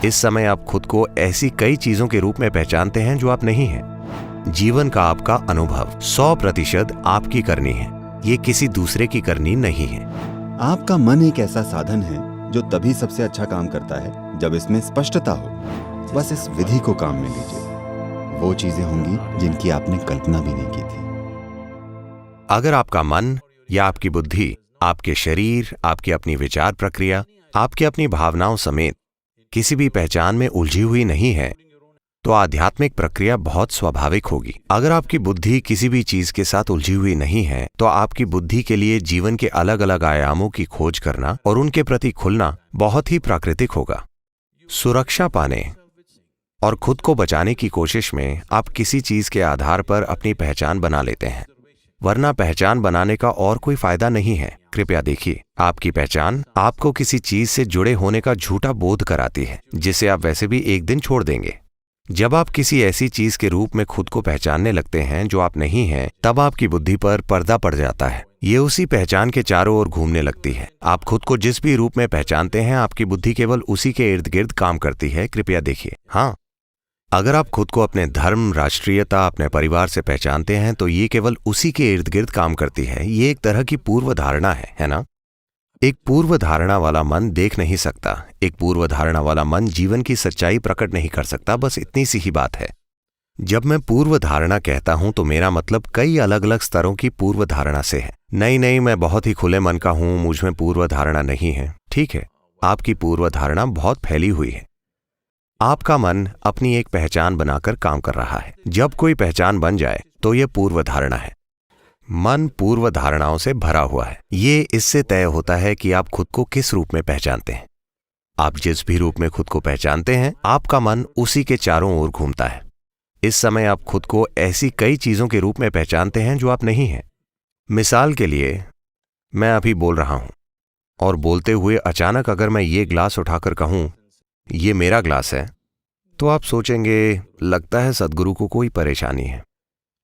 इस समय आप खुद को ऐसी कई चीजों के रूप में पहचानते हैं जो आप नहीं हैं। जीवन का आपका अनुभव 100% आपकी करनी है, ये किसी दूसरे की करनी नहीं है। आपका मन एक ऐसा साधन है जो तभी सबसे अच्छा काम करता है जब इसमें स्पष्टता हो। बस इस विधि को काम में लीजिए, वो चीजें होंगी जिनकी आपने कल्पना भी नहीं की थी। अगर आपका मन या आपकी बुद्धि, आपके शरीर, आपकी अपनी विचार प्रक्रिया, आपकी अपनी भावनाओं समेत किसी भी पहचान में उलझी हुई नहीं है, तो आध्यात्मिक प्रक्रिया बहुत स्वाभाविक होगी। अगर आपकी बुद्धि किसी भी चीज के साथ उलझी हुई नहीं है, तो आपकी बुद्धि के लिए जीवन के अलग अलग आयामों की खोज करना और उनके प्रति खुलना बहुत ही प्राकृतिक होगा। सुरक्षा पाने और खुद को बचाने की कोशिश में आप किसी चीज के आधार पर अपनी पहचान बना लेते हैं, वरना पहचान बनाने का और कोई फायदा नहीं है। कृपया देखिए, आपकी पहचान आपको किसी चीज से जुड़े होने का झूठा बोध कराती है, जिसे आप वैसे भी एक दिन छोड़ देंगे। जब आप किसी ऐसी चीज के रूप में खुद को पहचानने लगते हैं जो आप नहीं हैं, तब आपकी बुद्धि पर पर्दा पड़ जाता है। ये उसी पहचान के चारों ओर घूमने लगती है। आप खुद को जिस भी रूप में पहचानते हैं, आपकी बुद्धि केवल उसी के इर्द गिर्द काम करती है। कृपया देखिए। हाँ, अगर आप खुद को अपने धर्म, राष्ट्रीयता, अपने परिवार से पहचानते हैं, तो ये केवल उसी के इर्द गिर्द काम करती है। ये एक तरह की पूर्व धारणा है ना? एक पूर्व धारणा वाला मन देख नहीं सकता, एक पूर्व धारणा वाला मन जीवन की सच्चाई प्रकट नहीं कर सकता। बस इतनी सी ही बात है। जब मैं पूर्व धारणा कहता हूं, तो मेरा मतलब कई अलग अलग स्तरों की पूर्व धारणा से है। नहीं, मैं बहुत ही खुले मन का हूं, मुझ में पूर्व धारणा नहीं है। ठीक है, आपकी पूर्व धारणा बहुत फैली हुई है। आपका मन अपनी एक पहचान बनाकर काम कर रहा है। जब कोई पहचान बन जाए तो यह पूर्व धारणा है। मन पूर्व धारणाओं से भरा हुआ है। ये इससे तय होता है कि आप खुद को किस रूप में पहचानते हैं। आप जिस भी रूप में खुद को पहचानते हैं, आपका मन उसी के चारों ओर घूमता है। इस समय आप खुद को ऐसी कई चीजों के रूप में पहचानते हैं जो आप नहीं हैं। मिसाल के लिए, मैं अभी बोल रहा हूं और बोलते हुए अचानक अगर मैं ये ग्लास उठाकर कहूं ये मेरा ग्लास है, तो आप सोचेंगे लगता है सद्गुरु को कोई परेशानी है।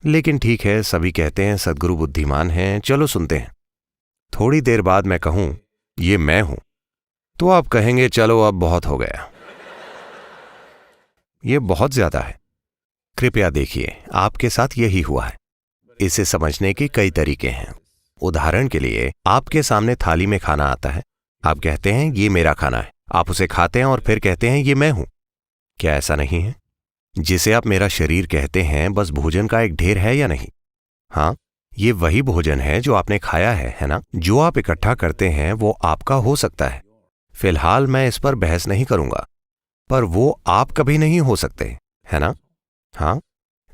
लेकिन ठीक है, सभी कहते हैं सद्गुरु बुद्धिमान हैं, चलो सुनते हैं। थोड़ी देर बाद मैं कहूं ये मैं हूं, तो आप कहेंगे चलो अब बहुत हो गया, ये बहुत ज्यादा है। कृपया देखिए, आपके साथ यही हुआ है। इसे समझने के कई तरीके हैं। उदाहरण के लिए, आपके सामने थाली में खाना आता है, आप कहते हैं ये मेरा खाना है, आप उसे खाते हैं और फिर कहते हैं ये मैं हूं। क्या ऐसा नहीं है? जिसे आप मेरा शरीर कहते हैं बस भोजन का एक ढेर है या नहीं? हाँ, ये वही भोजन है जो आपने खाया है ना? जो आप इकट्ठा करते हैं वो आपका हो सकता है। फिलहाल मैं इस पर बहस नहीं करूंगा, पर वो आप कभी नहीं हो सकते, है ना? हाँ,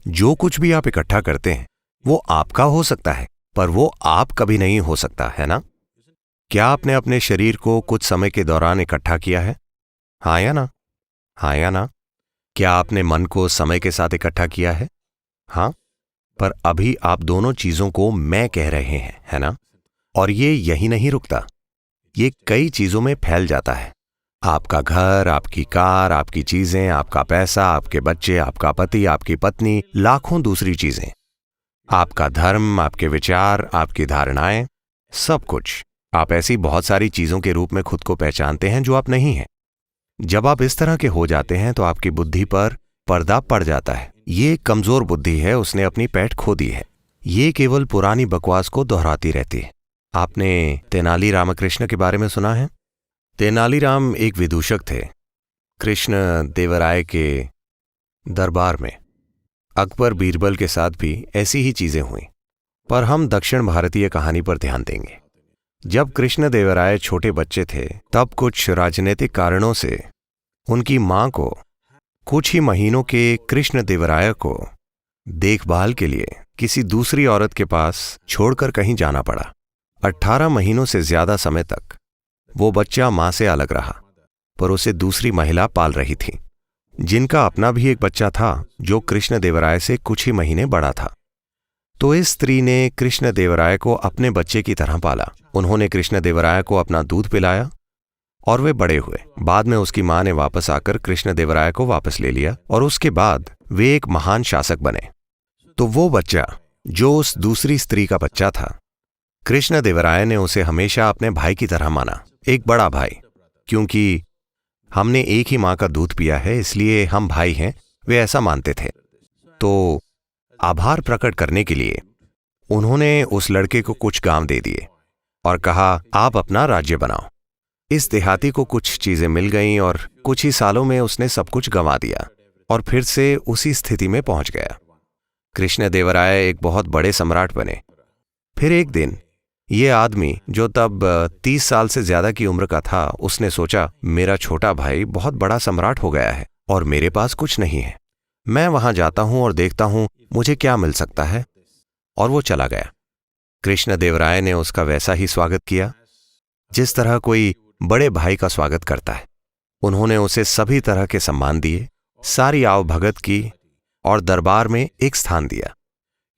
जो कुछ भी आप इकट्ठा करते हैं वो आपका हो सकता है, पर वो आप कभी नहीं हो सकता, है ना? क्या आपने अपने शरीर को कुछ समय के दौरान इकट्ठा किया है? हाँ या ना? हाँ या ना? क्या आपने मन को समय के साथ इकट्ठा किया है? हाँ, पर अभी आप दोनों चीजों को मैं कह रहे हैं, है ना? और ये यही नहीं रुकता, ये कई चीजों में फैल जाता है। आपका घर, आपकी कार, आपकी चीजें, आपका पैसा, आपके बच्चे, आपका पति, आपकी पत्नी, लाखों दूसरी चीजें, आपका धर्म, आपके विचार, आपकी धारणाएं, सब कुछ। आप ऐसी बहुत सारी चीजों के रूप में खुद को पहचानते हैं जो आप नहीं हैं। जब आप इस तरह के हो जाते हैं तो आपकी बुद्धि पर पर्दा पड़ जाता है। ये एक कमजोर बुद्धि है, उसने अपनी पैठ खो दी है। ये केवल पुरानी बकवास को दोहराती रहती है। आपने तेनाली रामकृष्ण के बारे में सुना है? तेनालीराम एक विदूषक थे। कृष्ण देवराय के दरबार में अकबर बीरबल के साथ भी ऐसी ही चीजें हुई, पर हम दक्षिण भारतीय कहानी पर ध्यान देंगे। जब कृष्ण देवराय छोटे बच्चे थे, तब कुछ राजनीतिक कारणों से उनकी मां को कुछ ही महीनों के कृष्ण देवराय को देखभाल के लिए किसी दूसरी औरत के पास छोड़कर कहीं जाना पड़ा। 18 महीनों से ज्यादा समय तक वो बच्चा मां से अलग रहा, पर उसे दूसरी महिला पाल रही थी, जिनका अपना भी एक बच्चा था जो कृष्ण देवराय से कुछ ही महीने बड़ा था। तो इस स्त्री ने कृष्ण देवराय को अपने बच्चे की तरह पाला। उन्होंने कृष्ण देवराय को अपना दूध पिलाया और वे बड़े हुए। बाद में उसकी मां ने वापस आकर कृष्ण देवराय को वापस ले लिया और उसके बाद वे एक महान शासक बने। तो वो बच्चा जो उस दूसरी स्त्री का बच्चा था, कृष्ण देवराय ने उसे हमेशा अपने भाई की तरह माना, एक बड़ा भाई, क्योंकि हमने एक ही माँ का दूध पिया है, इसलिए हम भाई हैं, वे ऐसा मानते थे। तो आभार प्रकट करने के लिए उन्होंने उस लड़के को कुछ गांव दे दिए और कहा, आप अपना राज्य बनाओ। इस देहाती को कुछ चीजें मिल गईं और कुछ ही सालों में उसने सब कुछ गंवा दिया और फिर से उसी स्थिति में पहुंच गया। कृष्णदेवराय एक बहुत बड़े सम्राट बने। फिर एक दिन ये आदमी, जो तब 30 साल से ज्यादा की उम्र का था, उसने सोचा, मेरा छोटा भाई बहुत बड़ा सम्राट हो गया है और मेरे पास कुछ नहीं है। मैं वहां जाता हूं और देखता हूं मुझे क्या मिल सकता है। और वो चला गया। कृष्णदेवराय ने उसका वैसा ही स्वागत किया जिस तरह कोई बड़े भाई का स्वागत करता है। उन्होंने उसे सभी तरह के सम्मान दिए, सारी आवभगत की और दरबार में एक स्थान दिया।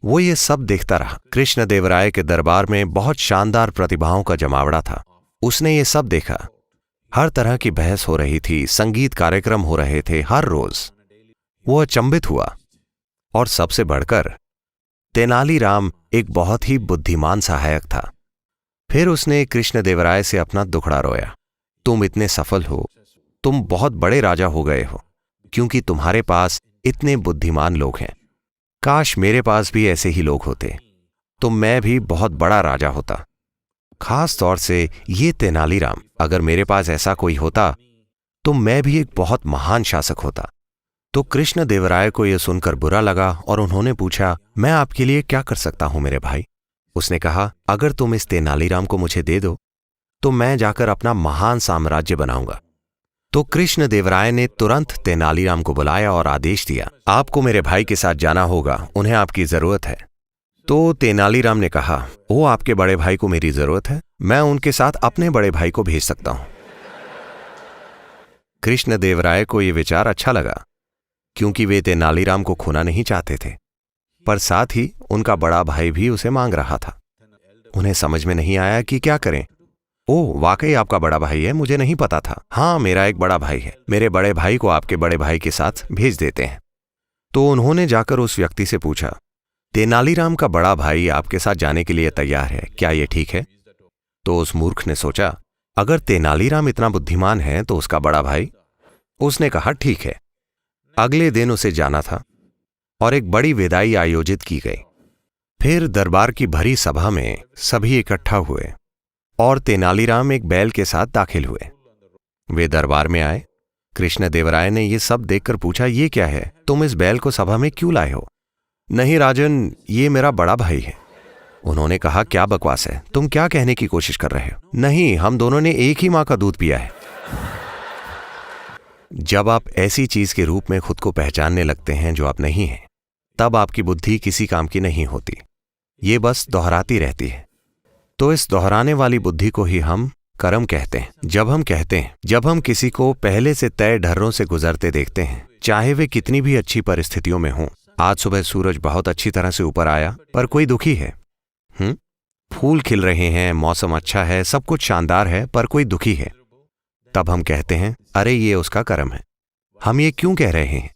वो ये सब देखता रहा। कृष्णदेवराय के दरबार में बहुत शानदार प्रतिभाओं का जमावड़ा था। उसने ये सब देखा। हर तरह की बहस हो रही थी, संगीत कार्यक्रम हो रहे थे हर रोज। वो अचंभित हुआ। और सबसे बढ़कर तेनालीराम एक बहुत ही बुद्धिमान सहायक था। फिर उसने कृष्णदेवराय से अपना दुखड़ा रोया। तुम इतने सफल हो, तुम बहुत बड़े राजा हो गए हो क्योंकि तुम्हारे पास इतने बुद्धिमान लोग हैं। काश मेरे पास भी ऐसे ही लोग होते, तो मैं भी बहुत बड़ा राजा होता। खास तौर से ये तेनालीराम, अगर मेरे पास ऐसा कोई होता तो मैं भी एक बहुत महान शासक होता। तो कृष्णदेवराय को यह सुनकर बुरा लगा और उन्होंने पूछा, मैं आपके लिए क्या कर सकता हूं मेरे भाई? उसने कहा, अगर तुम इस तेनालीराम को मुझे दे दो तो मैं जाकर अपना महान साम्राज्य बनाऊंगा। तो कृष्णदेवराय ने तुरंत तेनालीराम को बुलाया और आदेश दिया, आपको मेरे भाई के साथ जाना होगा, उन्हें आपकी जरूरत है। तो तेनालीराम ने कहा, ओ आपके बड़े भाई को मेरी जरूरत है, मैं उनके साथ अपने बड़े भाई को भेज सकता हूं। कृष्णदेवराय को यह विचार अच्छा लगा क्योंकि वे तेनालीराम को खोना नहीं चाहते थे, पर साथ ही उनका बड़ा भाई भी उसे मांग रहा था। उन्हें समझ में नहीं आया कि क्या करें। ओह, वाकई आपका बड़ा भाई है, मुझे नहीं पता था। हाँ, मेरा एक बड़ा भाई है, मेरे बड़े भाई को आपके बड़े भाई के साथ भेज देते हैं। तो उन्होंने जाकर उस व्यक्ति से पूछा, तेनालीराम का बड़ा भाई आपके साथ जाने के लिए तैयार है, क्या यह ठीक है? तो उस मूर्ख ने सोचा, अगर तेनालीराम इतना बुद्धिमान है तो उसका बड़ा भाई। उसने कहा, ठीक है। अगले दिन उसे जाना था और एक बड़ी विदाई आयोजित की गई। फिर दरबार की भरी सभा में सभी इकट्ठा हुए और तेनालीराम एक बैल के साथ दाखिल हुए। वे दरबार में आए। कृष्णदेवराय ने यह सब देखकर पूछा, ये क्या है? तुम इस बैल को सभा में क्यों लाए हो? नहीं राजन, ये मेरा बड़ा भाई है। उन्होंने कहा, क्या बकवास है, तुम क्या कहने की कोशिश कर रहे हो? नहीं, हम दोनों ने एक ही मां का दूध पिया है। जब आप ऐसी चीज के रूप में खुद को पहचानने लगते हैं जो आप नहीं हैं, तब आपकी बुद्धि किसी काम की नहीं होती, ये बस दोहराती रहती है। तो इस दोहराने वाली बुद्धि को ही हम कर्म कहते हैं। जब हम किसी को पहले से तय ढर्रों से गुजरते देखते हैं, चाहे वे कितनी भी अच्छी परिस्थितियों में हों। आज सुबह सूरज बहुत अच्छी तरह से ऊपर आया, पर कोई दुखी है। फूल खिल रहे हैं, मौसम अच्छा है, सब कुछ शानदार है, पर कोई दुखी है। तब हम कहते हैं, अरे ये उसका कर्म है। हम ये क्यों कह रहे हैं?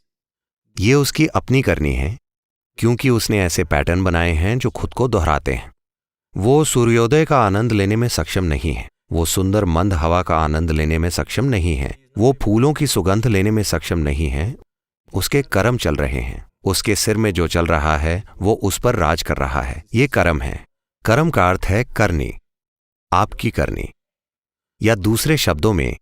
ये उसकी अपनी करनी है, क्योंकि उसने ऐसे पैटर्न बनाए हैं जो खुद को दोहराते हैं। वो सूर्योदय का आनंद लेने में सक्षम नहीं है, वो सुंदर मंद हवा का आनंद लेने में सक्षम नहीं है, वो फूलों की सुगंध लेने में सक्षम नहीं है। उसके कर्म चल रहे हैं। उसके सिर में जो चल रहा है वो उस पर राज कर रहा है। ये कर्म है। कर्म का अर्थ है करनी, आपकी करनी, या दूसरे शब्दों में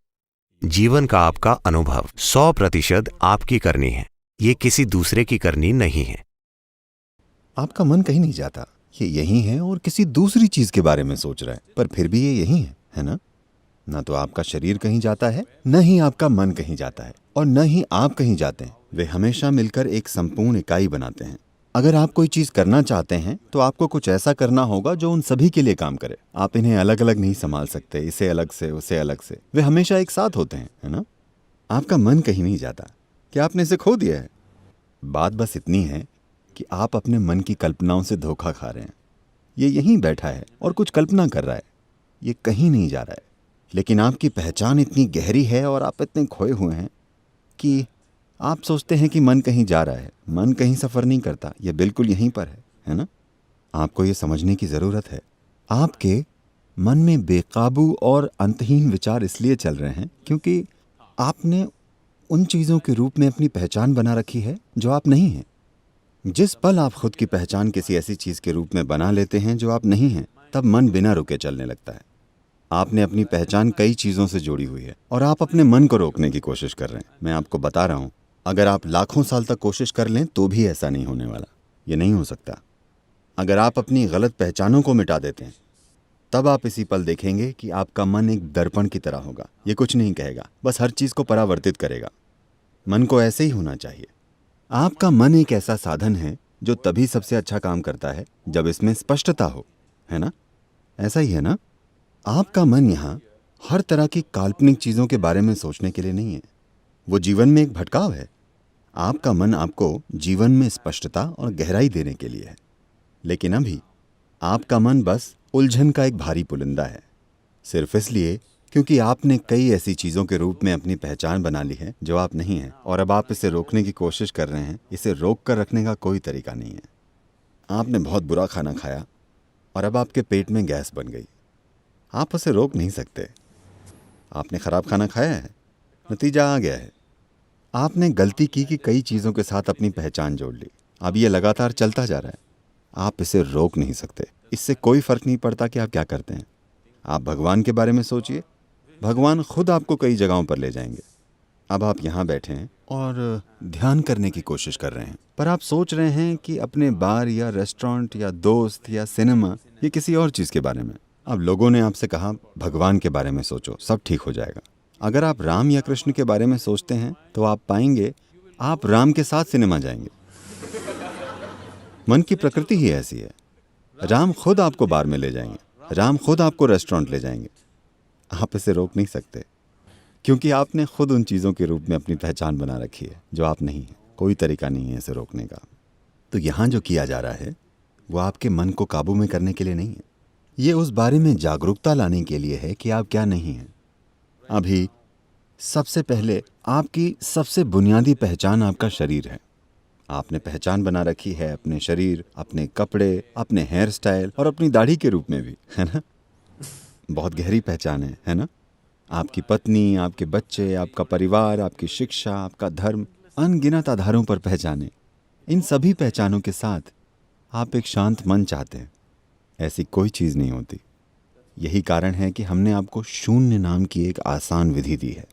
जीवन का आपका अनुभव 100% आपकी करनी है। ये किसी दूसरे की करनी नहीं है। आपका मन कहीं नहीं जाता, ये यही है और किसी दूसरी चीज के बारे में सोच रहा है, पर फिर भी ये यही है ना? ना तो आपका शरीर कहीं जाता है, न ही आपका मन कहीं जाता है, और न ही आप कहीं जाते हैं। वे हमेशा मिलकर एक संपूर्ण इकाई बनाते हैं। अगर आप कोई चीज करना चाहते हैं तो आपको कुछ ऐसा करना होगा जो उन सभी के लिए काम करे। आप इन्हें अलग अलग नहीं संभाल सकते, इसे अलग से उसे अलग से। वे हमेशा एक साथ होते हैं, है ना? आपका मन कहीं नहीं जाता। क्या आपने इसे खो दिया है? बात बस इतनी है कि आप अपने मन की कल्पनाओं से धोखा खा रहे हैं। ये यहीं बैठा है और कुछ कल्पना कर रहा है, ये कहीं नहीं जा रहा है। लेकिन आपकी पहचान इतनी गहरी है और आप इतने खोए हुए हैं कि आप सोचते हैं कि मन कहीं जा रहा है। मन कहीं सफ़र नहीं करता, ये बिल्कुल यहीं पर है ना? आपको ये समझने की ज़रूरत है। आपके मन में बेकाबू और अंतहीन विचार इसलिए चल रहे हैं क्योंकि आपने उन चीज़ों के रूप में अपनी पहचान बना रखी है जो आप नहीं हैं। जिस पल आप खुद की पहचान किसी ऐसी चीज़ के रूप में बना लेते हैं जो आप नहीं हैं, तब मन बिना रुके चलने लगता है। आपने अपनी पहचान कई चीज़ों से जोड़ी हुई है और आप अपने मन को रोकने की कोशिश कर रहे हैं। मैं आपको बता रहा हूँ, अगर आप लाखों साल तक कोशिश कर लें तो भी ऐसा नहीं होने वाला। ये नहीं हो सकता। अगर आप अपनी गलत पहचानों को मिटा देते हैं, तब आप इसी पल देखेंगे कि आपका मन एक दर्पण की तरह होगा। ये कुछ नहीं कहेगा, बस हर चीज़ को परावर्तित करेगा। मन को ऐसे ही होना चाहिए। आपका मन एक ऐसा साधन है जो तभी सबसे अच्छा काम करता है जब इसमें स्पष्टता हो, है ना? ऐसा ही है ना? आपका मन यहाँ हर तरह की काल्पनिक चीज़ों के बारे में सोचने के लिए नहीं है। वो जीवन में एक भटकाव है। आपका मन आपको जीवन में स्पष्टता और गहराई देने के लिए है। लेकिन अभी आपका मन बस उलझन का एक भारी पुलिंदा है, सिर्फ इसलिए क्योंकि आपने कई ऐसी चीज़ों के रूप में अपनी पहचान बना ली है जो आप नहीं हैं, और अब आप इसे रोकने की कोशिश कर रहे हैं। इसे रोक कर रखने का कोई तरीका नहीं है। आपने बहुत बुरा खाना खाया और अब आपके पेट में गैस बन गई। आप उसे रोक नहीं सकते। आपने खराब खाना खाया है, नतीजा आ गया है। आपने गलती की कि कई चीज़ों के साथ अपनी पहचान जोड़ ली। अब ये लगातार चलता जा रहा है। आप इसे रोक नहीं सकते। इससे कोई फर्क नहीं पड़ता कि आप क्या करते हैं। आप भगवान के बारे में सोचिए। भगवान खुद आपको कई जगहों पर ले जाएंगे। अब आप यहाँ बैठे हैं और ध्यान करने की कोशिश कर रहे हैं, पर आप सोच रहे हैं कि अपने बार या रेस्टोरेंट या दोस्त या सिनेमा या किसी और चीज़ के बारे में। अब लोगों ने आपसे कहा भगवान के बारे में सोचो, सब ठीक हो जाएगा। अगर आप राम या कृष्ण के बारे में सोचते हैं तो आप पाएंगे आप राम के साथ सिनेमा जाएंगे। मन की प्रकृति ही ऐसी है। राम खुद आपको बार में ले जाएंगे, राम खुद आपको रेस्टोरेंट ले जाएंगे। आप इसे रोक नहीं सकते क्योंकि आपने खुद उन चीज़ों के रूप में अपनी पहचान बना रखी है जो आप नहीं हैं। कोई तरीका नहीं है इसे रोकने का। तो यहाँ जो किया जा रहा है वो आपके मन को काबू में करने के लिए नहीं है। ये उस बारे में जागरूकता लाने के लिए है कि आप क्या नहीं हैं। अभी सबसे पहले आपकी सबसे बुनियादी पहचान आपका शरीर है। आपने पहचान बना रखी है अपने शरीर, अपने कपड़े, अपने हेयर स्टाइल और अपनी दाढ़ी के रूप में भी, है ना? बहुत गहरी पहचान है ना? आपकी पत्नी, आपके बच्चे, आपका परिवार, आपकी शिक्षा, आपका धर्म, अनगिनत आधारों पर पहचाने। इन सभी पहचानों के साथ आप एक शांत मन चाहते हैं। ऐसी कोई चीज़ नहीं होती। यही कारण है कि हमने आपको शून्य नाम की एक आसान विधि दी है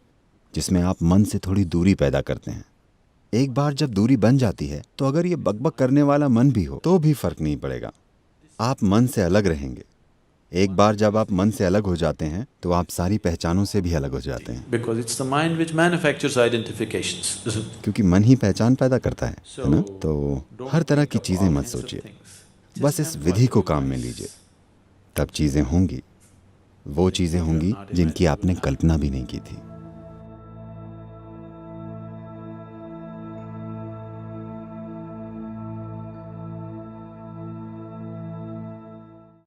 जिसमें आप मन से थोड़ी दूरी पैदा करते हैं। एक बार जब दूरी बन जाती है तो अगर ये बकबक करने वाला मन भी हो तो भी फर्क नहीं पड़ेगा। आप मन से अलग रहेंगे। एक बार जब आप मन से अलग हो जाते हैं तो आप सारी पहचानों से भी अलग हो जाते हैं। Because it's the mind which manufactures identifications, isn't it? क्योंकि मन ही पहचान पैदा करता है ना? तो हर तरह की चीज़ें मत सोचिए, बस इस विधि को काम में लीजिए। तब चीज़ें होंगी, वो चीज़ें होंगी जिनकी आपने कल्पना भी नहीं की थी।